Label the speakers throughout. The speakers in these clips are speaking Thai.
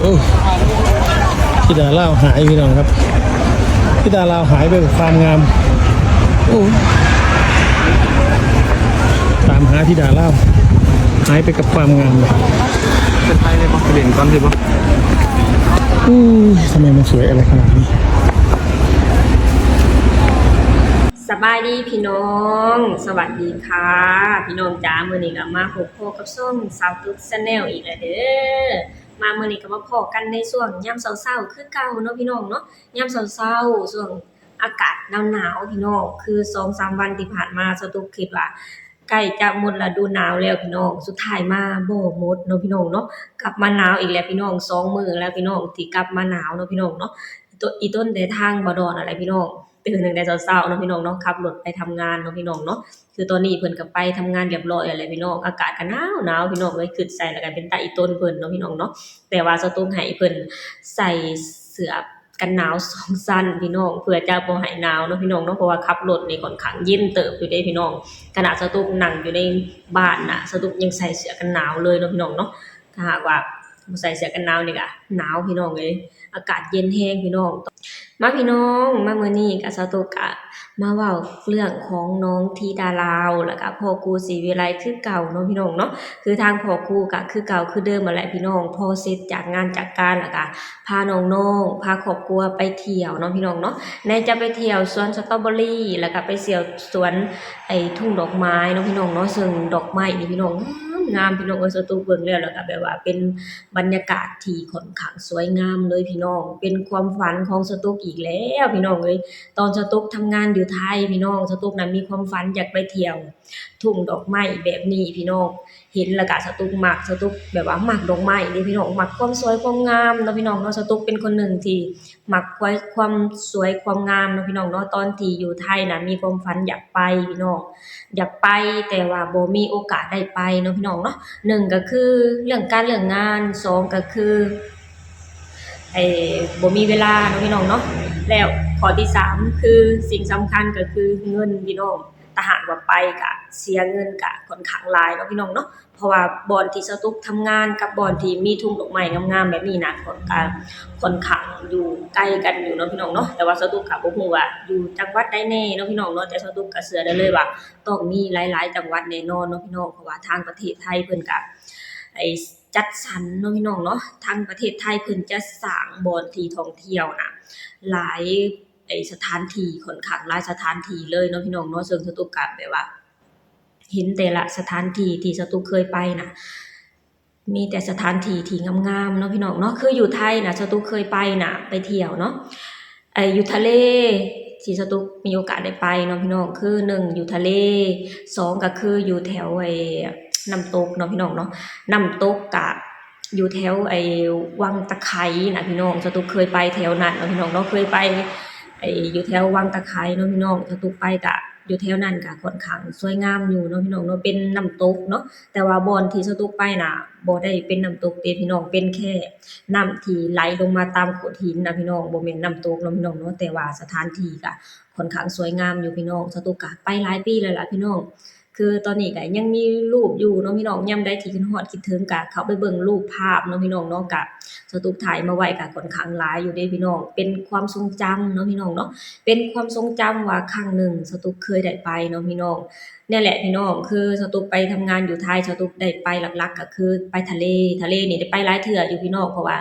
Speaker 1: อ้ธิดาลาวหายพี่น้องครับธิดาลาวหายไปกับความงามโอ้ตามหาธิดาลาวหายไปกับความงามเลย
Speaker 2: เป็นไทยเลยปะเปลี่ยนก่อนสิปะ
Speaker 1: ทำไมมันสวยอะไรขนาดนี้
Speaker 3: สบายดีพี่น้องสวัสดีค่ะพี่น้องจ๋ามื้อนี้ก็มาพบกับช่องสาวตุ๊กชาแนลอีกแล้วเด้อมามื้อนี้ก็มาพบกันในช่วงยามเช้าๆคือเก่าเนาะพี่น้องเนาะยามเช้าๆช่วงอากาศหนาวๆพี่น้องคือ 2-3 วันที่ผ่านมาสาวตุ๊กคิดว่าใกล้จะหมดฤดูหนาวแล้วพี่น้องสุดท้ายมาบ่หมดเนาะพี่น้องเนาะกลับมาหนาวอีกแล้วพี่น้อง2มื้อแล้วพี่น้องที่กลับมาหนาวเนาะพี่น้องเนาะอีต้นได้ทางบ่ดอนอะไรพี่น้องตื่นตั้งแต่เช้าๆเนาะพี่น้องเนาะขับรถไปทำงานเนาะพี่น้องเนาะคือตอนนี้เพิ่นก็ไปทำงานเรียบร้อยแล้วแหละพี่น้องอากาศก็หนาวพี่น้องเอ้ยคิดใส่แล้วก็เป็นตาอีต้นเพิ่นเนาะพี่น้องเนาะแต่ว่าเจ้าตุ้งให้เพิ่นใส่เสื้อกันหนาว2ชั้นพี่น้องเพื่อจะบ่ให้หนาวเนาะพี่น้องเนาะเพราะว่าขับรถนี่ค่อนข้างเย็นเติบอยู่เด้พี่น้องขณะเจ้าตุ้งนั่งอยู่ในบ้านน่ะเจ้าตุ้งยังใส่เสื้อกันหนาวเลยเนาะพี่น้องเนาะถ้าหากว่าบ่ใส่เสื้อกันหนาวนี่ก็หนาวพี่น้องเอ้ยอากาศเย็นแฮงพี่น้องมาพี่น้องมามื้อนี้ก็สาวตุ๊กก็มาเว้าเรื่องของน้องธิดาลาวแล้วก็พ่อครูศรีวิไลคือเก่าเนาะพี่น้องเนาะคือทางพ่อครูก็คือเก่าคือเดิมนั่นแหละพี่น้องพอเสร็จจากงานจากการแล้วก็พาน้องๆพาครอบครัวไปเที่ยวเนาะพี่น้องเนาะไหนจะไปเที่ยวสวนสตรอเบอรี่แล้วก็ไปเที่ยวสวนไอ้ทุ่งดอกไม้เนาะพี่น้องเนาะซึ่งดอกไม้นี่พี่น้องงามพี่น้องเอ้ยสตูเบิ่งแล้วก็แบบว่าเป็นบรรยากาศที่ค่อนข้างสวยงามเลยพี่น้องเป็นความฝันของสตูอีกแล้วพี่น้องเอ้ยตอนสตูทำงานอยู่ไทยพี่น้องสตูน่ะมีความฝันอยากไปเที่ยวทุ่งดอกไม้แบบนี้พี่น้องเห็นแล้วก็สตูมักสตูแบบว่ามักดอกไม้นี่พี่น้องมักความสวยความงามเนาะพี่น้องเนาะสตูเป็นคนหนึ่งที่มักความสวยความงามเนาะพี่น้องเนาะตอนที่อยู่ไทยน่ะมีความฝันอยากไปพี่น้องอยากไปแต่ว่าบ่มีโอกาสได้ไปเนาะพี่น้องเนาะ1ก็คือเรื่องการเรื่องงาน2ก็คือบ่มีเวลาเนาะพี่น้องเนาะแล้วข้อที่3คือสิ่งสำคัญก็คือเงินพี่น้องถ้าหากว่าไปก็เสียเงินก็ค่อนข้างหลายเนาะพี่น้องเนาะเพราะว่าบ่อนที่สตุกทำงานกับบ่อนที่มีทุ่งดอกไม้งามๆแบบนี้น่ะค่อนข้างอยู่ไกลกันอยู่เนาะพี่น้องเนาะแต่ว่าสตุกก็บ่ฮู้ว่าอยู่จังหวัดใดแน่เนาะพี่น้องเนาะแต่สตุกก็เชื่อได้เลยว่าต้องมีหลายๆจังหวัดแน่นอนเนาะพี่น้องเพราะว่าทางประเทศไทยเพิ่นก็จัดสรรเนาะพี่น้องเนาะทางประเทศไทยเพิ่นจะสร้างบ่อนที่ท่องเที่ยวน่ะหลายสถานที่ค่อนข้างหลายสถานที่เลยเนาะพี่น้องเนาะซึ่งสตุกก็แบบว่าเห็นแต่ละสถานที่ที่สตุกเคยไปน่ะมีแต่สถานที่ที่งามๆเนาะพี่น้องเนาะคืออยู่ไทยน่ะสตุกเคยไปน่ะไปเที่ยวเนาะอยู่ทะเลที่สตุกมีโอกาสได้ไปเนาะพี่น้องคือ1อยู่ทะเล2ก็คืออยู่แถวน้ำตกเนาะพี่น้องเนาะน้ำตกก็อยู่แถววังตะไคร้น่ะพี่น้องสตุกเคยไปแถวนั้นเนาะพี่น้องเนาะเคยไปอยู่แถววังตะไคร้เนาะพี่น้องสตุกไปก็อยู่แถวนั้นก็ค่อนข้างสวยงามอยู่เนาะพี่น้องเนาะเป็นน้ำตกเนาะแต่ว่าบ่อนที่สตุกไปน่ะบ่ได้เป็นน้ำตกเด้พี่น้องเป็นแค่น้ำที่ไหลลงมาตามโขดหินน่ะพี่น้องบ่แม่นน้ำตกเนาะพี่น้องเนาะแต่ว่าสถานที่ก็ค่อนข้างสวยงามอยู่พี่น้องสตุกก็ไปหลายปีแล้วล่ะพี่น้องคือตอนนี้ก็ยังมีรูปอยู่เนาะพี่น้องยามใดที่คิดฮอดคิดถึงก็เข้าไปเบิ่งรูปภาพเนาะพี่น้องเนาะก็สตุกถ่ายมาไว้ก็ค่อนข้างหลายอยู่เด้พี่น้องเป็นความทรงจำเนาะพี่น้องเนาะเป็นความทรงจำว่าครั้งหนึ่งสตุกเคยได้ไปเนาะพี่น้องเนี่ยแหละพี่น้องคือสตุกไปทำงานอยู่ไทยสตุกได้ไปหลักๆก็คือไปทะเลนี่ได้ไปหลายเทื่ออยู่พี่น้องเพราะว่า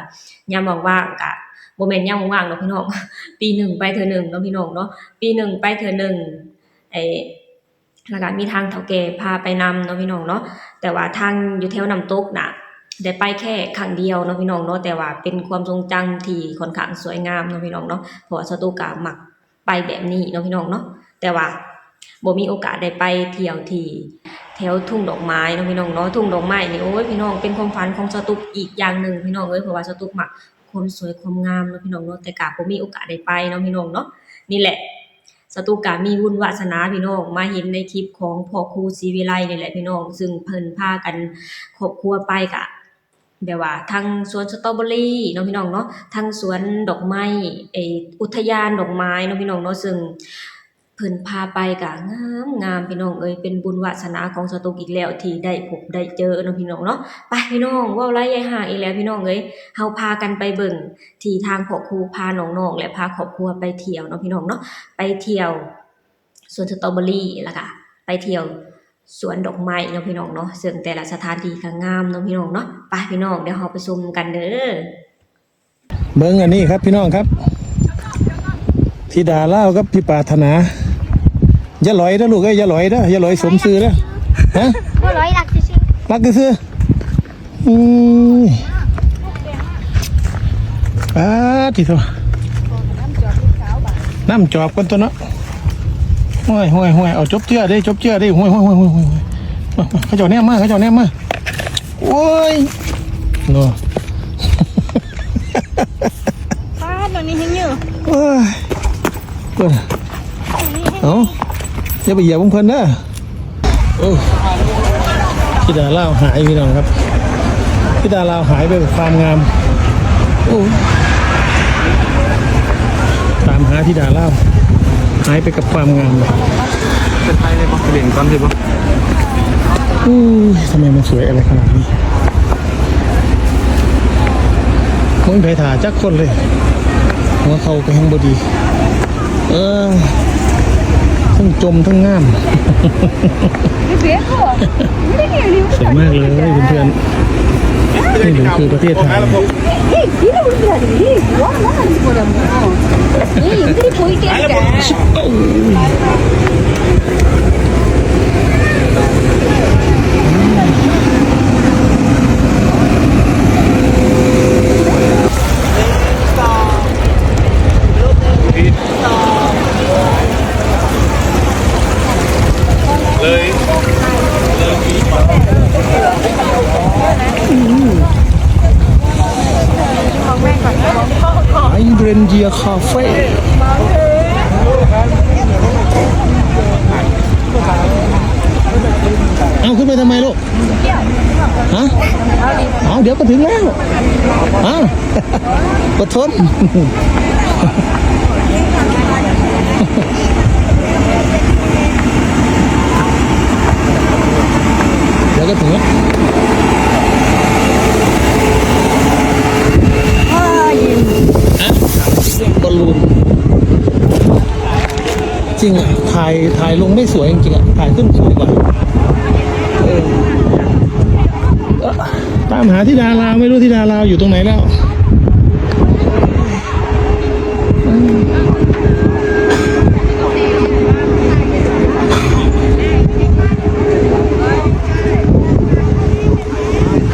Speaker 3: ยามว่างๆก็บ่แม่นยามว่างๆเนาะพี่น้องปีหนึ่งไปเทื่อหนึ่งเนาะพี่น้องเนาะปีหนึ่งไปเทื่อหนึ่งไอ้ แล้วก็มีทางเฒ่าแก่พาไปนำเนาะพี่น้องเนาะแต่ว่าทางอยู่แถวน้ำตกน่ะได้ไปแค่ครั้งเดียวเนาะพี่น้องเนาะแต่ว่าเป็นความทรงจำที่ค่อนข้างสวยงามเนาะพี่น้องเนาะเพราะว่าสตุกก็มักไปแบบนี้เนาะพี่น้องเนาะแต่ว่าบ่มีโอกาสได้ไปเที่ยวที่แถวทุ่งดอกไม้เนาะพี่น้องเนาะทุ่งดอกไม้นี่โอ้ยพี่น้องเป็นความฝันของสตุกอีกอย่างหนึ่งพี่น้องเอ้ยเพราะว่าสตุกมักความสวยความงามเนาะพี่น้องเนาะแต่ก็บ่มีโอกาสได้ไปเนาะพี่น้องเนาะนี่แหละ สตุกะมีบุญวาสนาพี่น้องมาเห็นในคลิปของพ่อครูศรีวิไลนี่แหละพี่น้องซึ่งเพิ่นพากันครอบครัวไปก็แบบว่าทางสวนสตรอเบอรี่เนาะพี่น้องเนาะทางสวนดอกไม้อุทยานดอกไม้เนาะพี่น้องเนาะซึ่ง เพิ่นพาไปก็งามพี่น้องเอ้ยเป็นบุญวาสนาของสตุกอีกแล้วที่ได้พบได้เจอเนาะพี่น้องเนาะไปพี่น้องเว้าหลายยายห่างอีกแล้วพี่น้องเอ้ยเฮาพากันไปเบิ่งที่ทางพ่อครูพาน้องๆและพาครอบครัวไปเที่ยวเนาะพี่น้องเนาะไปเที่ยวสวนสตรอเบอรี่แล้วก็ไปเที่ยวสวนดอกไม้เนาะพี่น้องเนาะซึ่งแต่ละสถานที่ก็งามเนาะพี่น้องเนาะไปพี่น้องเดี๋ยวเราไปชมกันเด้อ
Speaker 1: เบิ้งอันนี้ครับพี่น้องครับธิดาเล่าวกับพี่ปรารถนาอย่าลอยนะลูกเอ้ยอย่าลอยนะอย่าลอยสมซื่อนะฮะ
Speaker 4: บ่ร้อยหลักซื่อ
Speaker 1: รักซื่อทีเถอะน้ำจอบกันตัวเนาะห้วยเอาจบเจื้อได้ห้วยเขาเจ้าแนมมาโอ้ยโน่
Speaker 4: ๆป้าดนี้ยังอยู่
Speaker 1: เอ้ยเพิ่นเอาอย่าไปเหยียบของเพิ่นนะโอ้ธิดาเล่าวหายพี่น้องครับธิดาเล่าวหายไปกับความงามโอ้ตามหาธิดาเล่าวหายไปกับความงามเลย
Speaker 2: เป็นไทยเลยปะเปลี่ยนก่อนใช่ปะ
Speaker 1: ทำไมมันสวยอะไรขนาดนี้มึงไปถ่าจักคนเลยหัวเขาก็แห้งบดีทั้งจมทั้งงามสวยมากเลยเพื่อนๆนี่ถึงคือประเทศไทยไอเบรนเจียคาเฟ่เอาขึ้นไปทำไมลูกฮะเอาเดี๋ยวก็ถึงแล้วอดทนเดี๋ยวก็ถึงแล้วบอลลูนจริงอ่ะถ่ายลงไม่สวยจริงๆอ่ะถ่ายขึ้นสวยกว่าตามหาธิดาลาวไม่รู้ธิดาลาวอยู่ตรงไหนแล้ว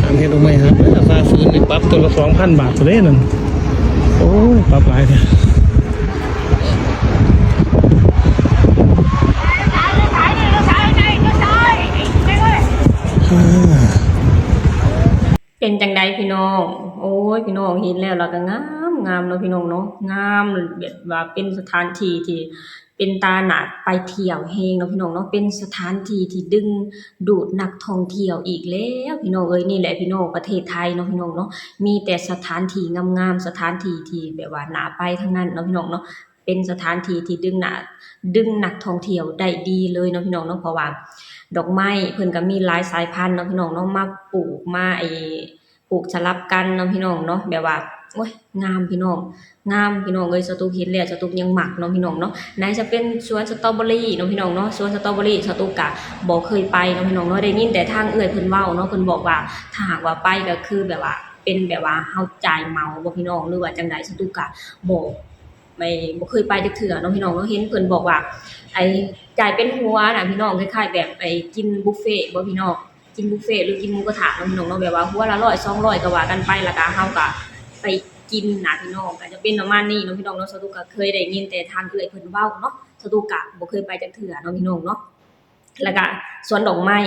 Speaker 1: ทำเห็ดออกไหมครับฟ้าฟื้นนี่ปรับตัวละ 2,000 บาทเลยนั่นโอ้ยปรับหลายเนี่ย
Speaker 3: เป็นจังใดพี่น้อง โอ้ยพี่น้องเห็นแล้วเราก็งามเนาะพี่น้องเนาะงามแบบว่าเป็นสถานที่ที่เป็นตาหนาไปเที่ยวแฮงเนาะพี่น้องเนาะเป็นสถานที่ที่ดึงดูดนักท่องเที่ยวอีกแล้วพี่น้องเอ้ยนี่แหละพี่น้องประเทศไทยเนาะพี่น้องเนาะมีแต่สถานที่งามๆสถานที่ที่แบบว่าน่าไปทั้งนั้นเนาะพี่น้องเนาะเป็นสถานที่ที่ดึงนักท่องเที่ยวได้ดีเลยเนาะพี่น้องเนาะเพราะว่าดอกไม้เพิ่นก็มีหลายสายพันธุ์เนาะพี่น้องเนาะมาปลูกมาปลูกสลับกันเนาะพี่น้องเนาะแบบว่าโอ้ยงามพี่น้องเอ้ยสตูกเห็นแล้วสตูกยังหมักเนาะพี่น้องเนาะไหนจะเป็นสวนสตรอเบอรี่เนาะพี่น้องเนาะสวนสตรอเบอรี่สตูกก็บ่เคยไปเนาะพี่น้องเนาะได้ยินแต่ทางเอื้อยเพิ่นเว้าเนาะเพิ่นบอกว่าถ้าหากว่าไปก็คือแบบว่าเป็นแบบว่าเฮาจ่ายเหมาบ่พี่น้องหรือว่าจังไดสตูกก็บ่เคยไปจักเทื่อเนาะพี่น้องเนาะเห็นเพิ่นบอกว่าจ่ายเป็นหัวน่ะพี่น้องคล้ายๆแบบกินบุฟเฟ่ต์บ่พี่น้องกินบุฟเฟ่ต์หรือกินหมูกระทะเนาะพี่น้องเนาะแบบว่าหัวละ100 200ก็ว่ากันไปแล้วก็เฮาก็ไปกินน่ะพี่น้องก็จะเป็นประมาณนี้เนาะพี่น้องเนาะสตุกก็เคยได้ยินแต่ทางเอื้อยเพิ่นเว้าเนาะสตุกก็บ่เคยไปจักเทื่อเนาะพี่น้องเนาะแล้วก็สวนดอกไม้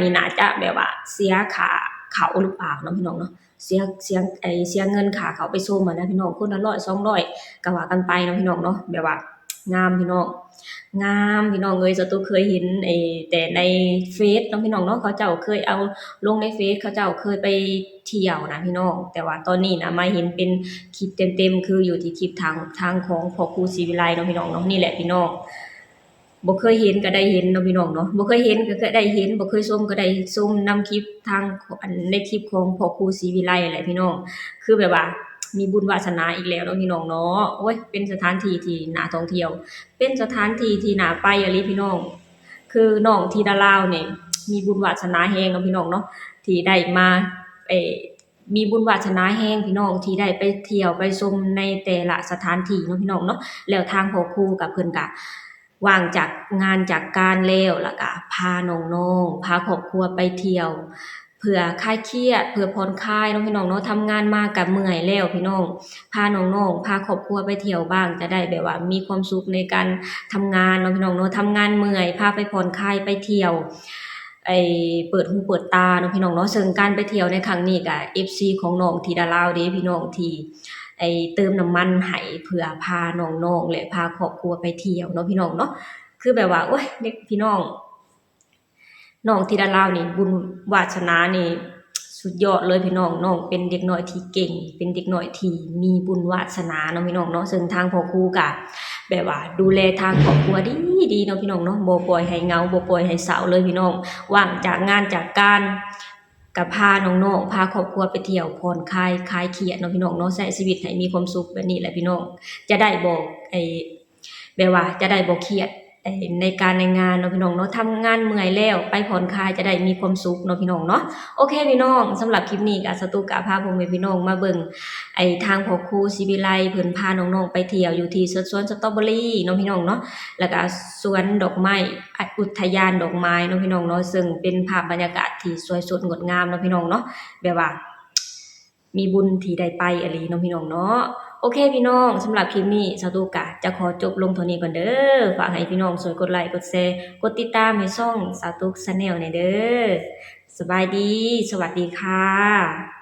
Speaker 3: นี่น่าจะแบบว่าเสียค่าเข้าหรือเปล่าเนาะพี่น้องเนาะเสียเงินค่าเข้าไปชมอะนะพี่น้องคนละ100 200ก็ว่ากันไปเนาะพี่น้องเนาะแบบว่างามพี่น้องเอ้ยสตูเคยเห็นแต่ในเฟซเนาะพี่น้องเนาะเขาเจ้าเคยเอาลงในเฟซเขาเจ้าเคยไปเที่ยวนะพี่น้องแต่ว่าตอนนี้นะมาเห็นเป็นคลิปเต็มๆคืออยู่ที่คลิปทางของพ่อครูศรีวิไลเนาะพี่น้องเนาะนี่แหละพี่น้อง บ่เคยเห็นก็ได้เห็นเนาะพี่น้องเนาะบ่เคยเห็นก็ได้เห็นบ่เคยชมก็ได้ชมนำคลิปทางในคลิปของพ่อครูศรีวิไลแหละพี่น้องคือแบบว่ามีบุญวาสนาอีกแล้วเนาะพี่น้องเนาะโอ้ยเป็นสถานที่ที่น่าท่องเที่ยว เป็นสถานที่ที่น่าไปอะลิพี่น้อง คือน้องธิดาลาวเนี่ยมีบุญวาสนาแฮงเนาะพี่น้องเนาะที่ได้มาเอ่อมีบุญวาสนาแฮงพี่น้องที่ได้ไปเที่ยวไปชมในแต่ละสถานที่เนาะพี่น้องเนาะแล้วทางพ่อครูกับเพิ่นก็ว่างจากงานจากการแล้วก็พาน้องๆพาครอบครัวไปเที่ยวเพื่อคลายเครียดเพื่อผ่อนคลายเนาะพี่น้องเนาะทำงานมาก็เมื่อยแล้วพี่น้องพาน้องๆพาครอบครัวไปเที่ยวบ้างจะได้แบบว่ามีความสุขในการทำงานเนาะพี่น้องเนาะทำงานเมื่อยพาไปผ่อนคลายไปเที่ยวเปิดหูเปิดตาเนาะพี่น้องเนาะซึ่งการไปเที่ยวในครั้งนี้ก็ FC ของน้องธิดาลาวเด้พี่น้องที่เติมน้ำมันให้เพื่อพาน้องๆและพาครอบครัวไปเที่ยวเนาะพี่น้องเนาะคือแบบว่าโอ๊ยเด็กพี่น้องธิดาลาวนี่บุญวาสนานี่สุดยอดเลยพี่น้องน้องเป็นเด็กน้อยที่เก่งเป็นเด็กน้อยที่มีบุญวาสนาเนาะพี่น้องเนาะซึ่งทางพ่อครูก็แบบว่าดูแลทางครอบครัวดีเนาะพี่น้องเนาะบ่ปล่อยให้เหงาบ่ปล่อยให้เศร้าเลยพี่น้องว่างจากงานจากการก็พาน้องๆพาครอบครัวไปเที่ยวผ่อนคลายเครียดเนาะพี่น้องเนาะใช้ชีวิตให้มีความสุขแบบนี้แหละพี่น้องจะได้บ่แบบว่าจะได้บ่เครียดในการในงานเนาะพี่น้องเนาะทำงานเมื่อยแล้วไปผ่อนคลายจะได้มีความสุขเนาะพี่น้องเนาะโอเคพี่น้องสำหรับคลิปนี้ก็สตุกก็พาพ่อแม่พี่น้องมาเบิ่งทางพ่อครูศรีวิไลเพิ่นพาน้องๆไปเที่ยวอยู่ที่สวนสตรอเบอรี่เนาะพี่น้องเนาะแล้วก็สวนดอกไม้อุทยานดอกไม้เนาะพี่น้องเนาะซึ่งเป็นภาพบรรยากาศที่สวยสดงดงามเนาะพี่น้องเนาะแบบว่ามีบุญที่ได้ไปอะลีเนาะพี่น้องเนาะโอเคพี่น้องสำหรับคลิปนี้สตุกะจะขอจบลงเท่านี้ก่อนเด้อฝากให้พี่น้องช่วยกดไลค์กดแชร์กดติดตามให้ช่องสตุก Channel หน่อยเด้อสบายดีสวัสดีค่ะ